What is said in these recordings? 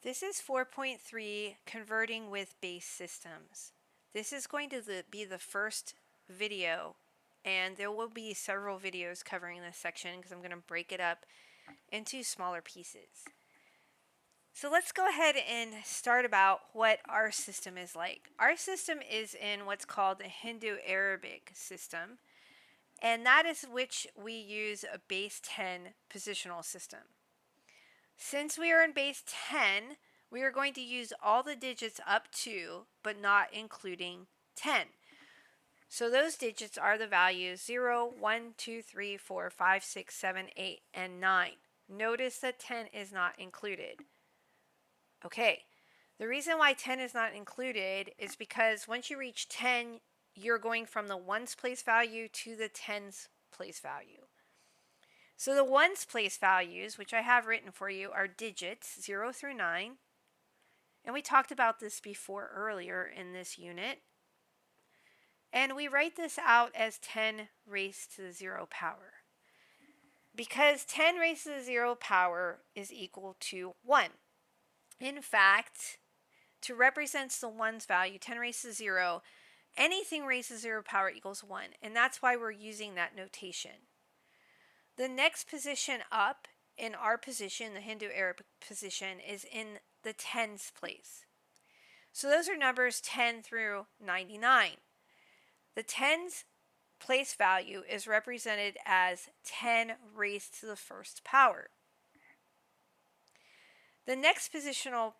This is 4.3, Converting with Base Systems. This is going to be the first video, and there will be several videos covering this section because I'm going to break it up into smaller pieces. So let's go ahead and start about what our system is like. Our system is in what's called the Hindu-Arabic system, and that is which we use a base 10 positional system. Since we are in base 10, we are going to use all the digits up to, but not including 10. So those digits are the values 0, 1, 2, 3, 4, 5, 6, 7, 8, and 9. Notice that 10 is not included. Okay, the reason why 10 is not included is because once you reach 10, you're going from the ones place value to the tens place value. So the ones place values, which I have written for you, are digits 0 through 9. And we talked about this before earlier in this unit. And we write this out as 10 raised to the 0 power. Because 10 raised to the 0 power is equal to 1. In fact, to represent the ones value, 10 raised to 0, anything raised to 0 power equals 1. And that's why we're using that notation. The next position up in our position, the Hindu-Arabic position, is in the tens place. So those are numbers 10 through 99. The tens place value is represented as 10 raised to the first power. The next positional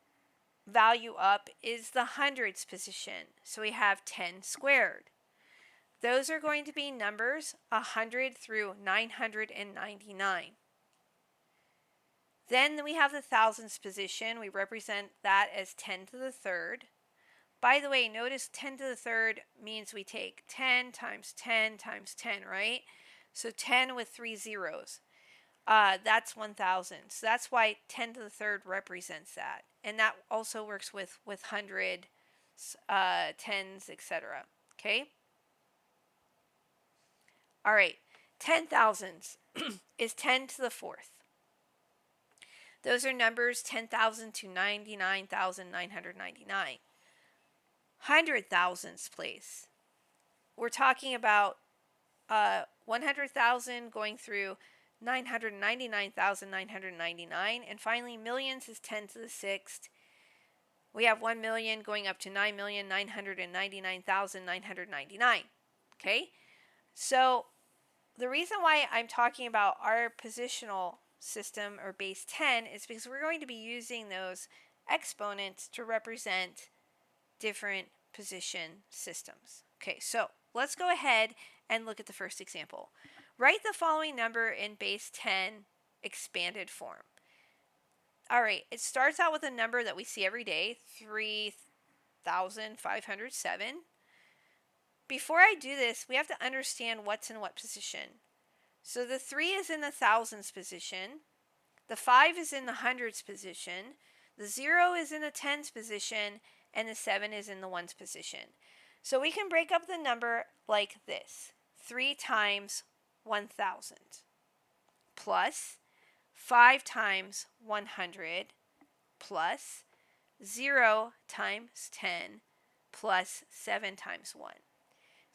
value up is the hundreds position. So we have 10 squared. Those are going to be numbers 100 through 999. Then we have the thousands position. We represent that as 10 to the third. By the way, notice 10 to the third means we take 10 times 10 times 10, right? So 10 with 3 zeros. That's 1,000. So that's why 10 to the third represents that. And that also works with 100, tens, etc. Okay? All right, 10,000s is 10 to the fourth. Those are numbers 10,000 to 99,999. 100,000s place. We're talking about 100,000 going through 999,999. And finally, millions is 10 to the sixth. We have 1 million going up to 9,999,999. Okay? So the reason why I'm talking about our positional system or base 10 is because we're going to be using those exponents to represent different position systems. Okay, so let's go ahead and look at the first example. Write the following number in base 10 expanded form. All right, it starts out with a number that we see every day, 3,507. Before I do this, we have to understand what's in what position. So the 3 is in the thousands position, the 5 is in the hundreds position, the 0 is in the tens position, and the 7 is in the ones position. So we can break up the number like this. 3 times 1,000 plus 5 times 100 plus 0 times 10 plus 7 times 1.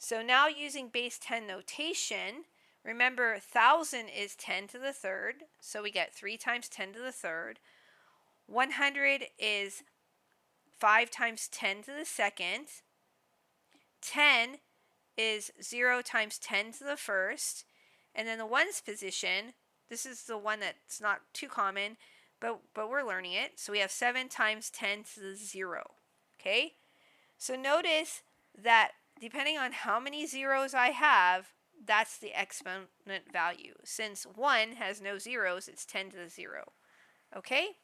So now using base 10 notation, remember 1,000 is 10 to the third, so we get 3 times 10 to the third. 100 is 5 times 10 to the second. 10 is 0 times 10 to the first. And then the ones position, this is the one that's not too common, but we're learning it. So we have 7 times 10 to the 0. Okay? So notice that depending on how many zeros I have, that's the exponent value. Since 1 has no zeros, it's 10 to the 0. Okay?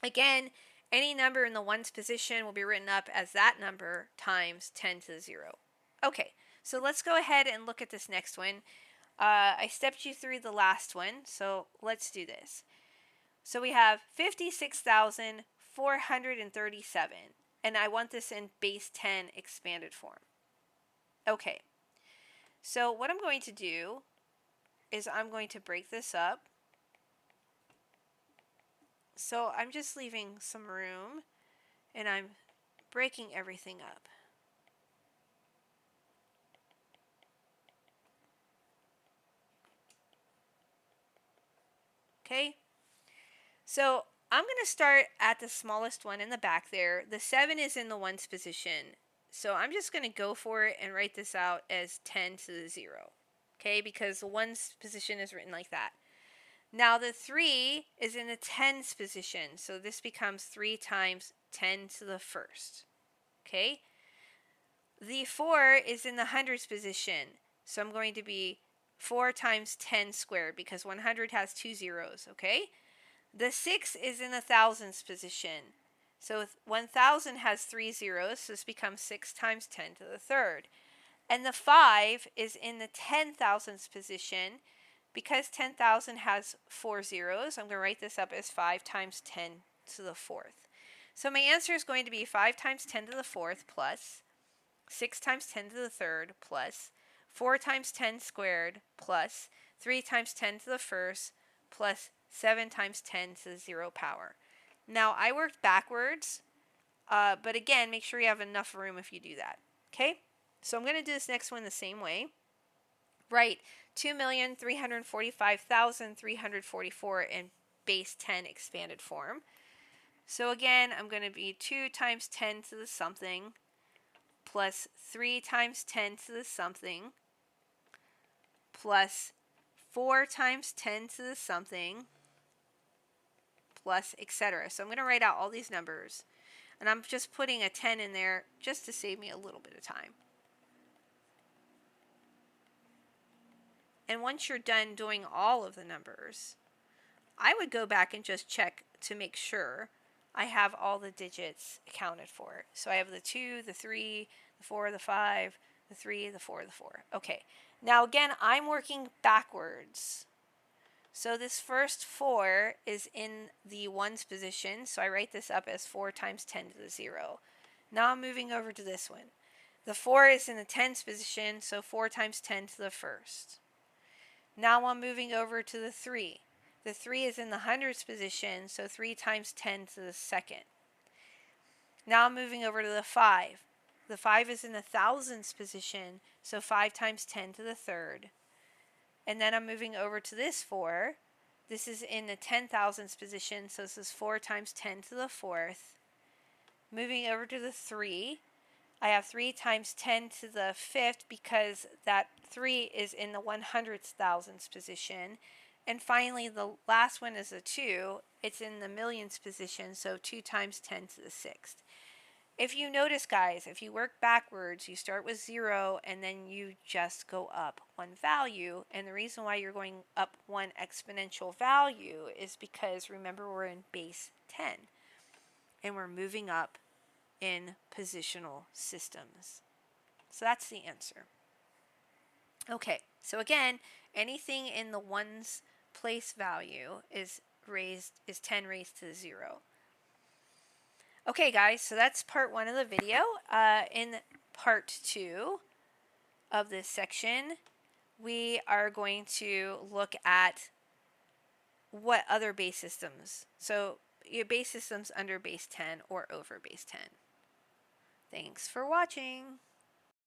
Again, any number in the ones position will be written up as that number times 10 to the 0. Okay, so let's go ahead and look at this next one. I stepped you through the last one, so let's do this. So we have 56,437, and I want this in base 10 expanded form. Okay, so what I'm going to do is I'm going to break this up So I'm just leaving some room and I'm breaking everything up. Okay, so I'm going to start at the smallest one in the back there. The 7 is in the ones position. So I'm just going to go for it and write this out as 10 to the 0. Okay, because the ones position is written like that. Now the 3 is in the tens position. So this becomes 3 times 10 to the first. Okay. The 4 is in the hundreds position. So I'm going to be 4 times 10 squared because 100 has 2 zeros. Okay. The 6 is in the thousands position. So 1000 has 3 zeros, so this becomes 6 times 10 to the third. And the 5 is in the 10,000s position. Because 10,000 has 4 zeros, I'm going to write this up as 5 times 10 to the fourth. So my answer is going to be 5 times 10 to the fourth plus 6 times 10 to the third plus 4 times 10 squared plus 3 times 10 to the first plus 7 times 10 to the 0 power. Now I worked backwards, but again, make sure you have enough room if you do that. Okay, so I'm going to do this next one the same way. Write 2,345,344 in base 10 expanded form. So again, I'm going to be 2 times 10 to the something plus 3 times 10 to the something plus 4 times 10 to the something plus etc. So I'm going to write out all these numbers. And I'm just putting a 10 in there just to save me a little bit of time. And once you're done doing all of the numbers, I would go back and just check to make sure I have all the digits accounted for. So I have the 2, the 3, the 4, the 5, the 3, the 4, the 4. Okay, now again, I'm working backwards. So this first 4 is in the ones position, so I write this up as 4 times 10 to the 0. Now I'm moving over to this one. The 4 is in the tens position, so 4 times 10 to the first. Now I'm moving over to the 3. The 3 is in the hundreds position, so 3 times 10 to the second. Now I'm moving over to the 5. The 5 is in the thousands position, so 5 times 10 to the third. And then I'm moving over to this 4. This is in the 10,000s position, so this is 4 times 10 to the fourth. Moving over to the 3. I have 3 times 10 to the fifth because that 3 is in the 100th thousands position. And finally, the last one is a 2. It's in the millions position, so 2 times 10 to the sixth. If you notice, guys, if you work backwards, you start with 0 and then you just go up one value. And the reason why you're going up one exponential value is because, remember, we're in base 10 and we're moving up in positional systems. So that's the answer. Okay, so again, anything in the ones place value is 10 raised to the 0. Okay, guys, so that's part 1 of the video. In part 2 of this section, we are going to look at what other base systems. So your base systems under base 10 or over base 10. Thanks for watching.